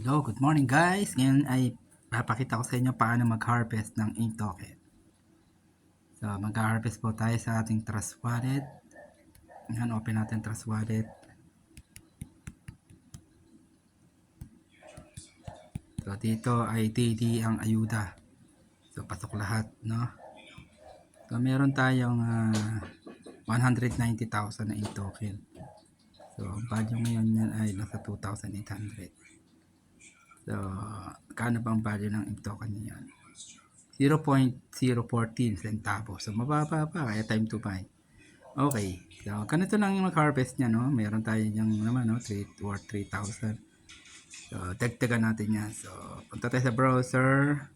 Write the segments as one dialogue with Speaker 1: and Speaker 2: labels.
Speaker 1: Hello, good morning guys. Ngayon ay papakita ko sa inyo paano mag-harvest ng ink token. So, mag-harvest po tayo sa ating Trust Wallet. Ngayon, open natin Trust Wallet. So, dito ay daily ang ayuda. So, pasok lahat, no? So, meron tayong 190,000 na ink token. So, ang value ngayon yan ay nasa 2,800. So, kano ba ang value ng ink token niyan? 0.014 centavos. So, mababa pa, kaya time to buy. Okay. So, ganito lang yung mag-harvest niya, no? Meron tayo yung naman, no? 3,000. So, dagdagan natin yan. So, punta tayo sa browser.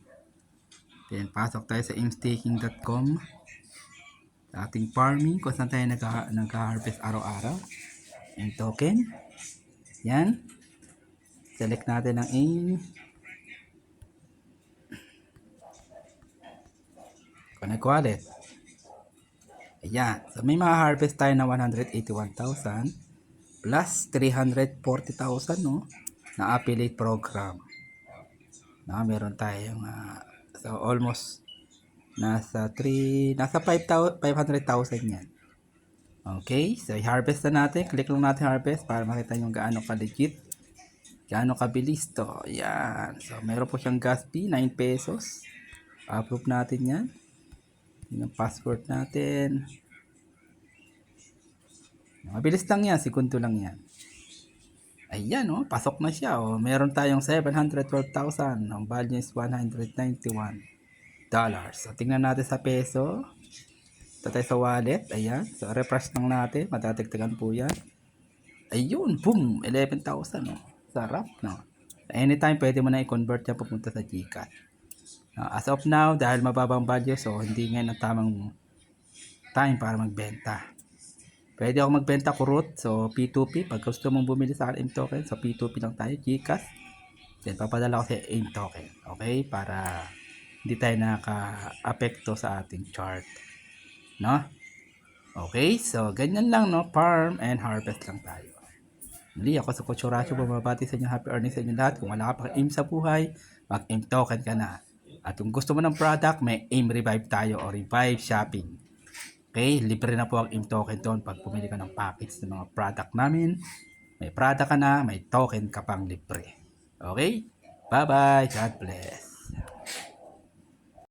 Speaker 1: Then, pasok tayo sa imstaking.com. Sa ating farming, kung saan tayo nag-harvest araw-araw. Yung token. Yan. Select natin ang AIM. Connect wallet. Ayan. So, may ma-harvest tayo na 181,000 plus 340,000, no? Na affiliate program. Na meron tayong so almost nasa 500,000 yan. Okay, so i-harvest na natin. Click lang natin harvest para makita nyo gaano ka-legit, gaano kabilis to. Yan. So meron po siyang gas fee, 9 pesos. Approve natin yan. Yung password natin. Mabilis lang yan, segundo lang yan. Ayan, oh, pasok na siya. Oh. Meron tayong 712,000. Ang value is $191. So, tingnan natin sa peso. Ito tayo sa wallet. Ayan. So, refresh lang natin. Madadagdagan po yan. Ayun, boom! 11,000. Oh. Sarap, no? Anytime, pwede mo na i-convert yan pupunta sa GCash. As of now, dahil mababang value, so hindi ngayon ang tamang time para magbenta. Pwede ako magbenta kurot. So, P2P. Pag gusto mong bumili sa AIM token, so P2P lang tayo. GCash. Then, papadala ko sa AIM token. Okay? Para hindi tayo nakaka-apekto sa ating chart. No? Okay? So, ganyan lang, no? Farm and harvest lang tayo. Muli, ako sa Coach Horacio, bumabati sa inyo. Happy earnings sa inyo lahat. Kung wala ka pang AIM sa buhay, mag-AIM token ka na. At kung gusto mo ng product, may AIM Revive tayo o Revive Shopping. Okay, libre na po ang AIM token doon pag pumili ka ng package ng mga product namin. May product ka na, may token ka pang libre. Okay? Bye-bye. God bless.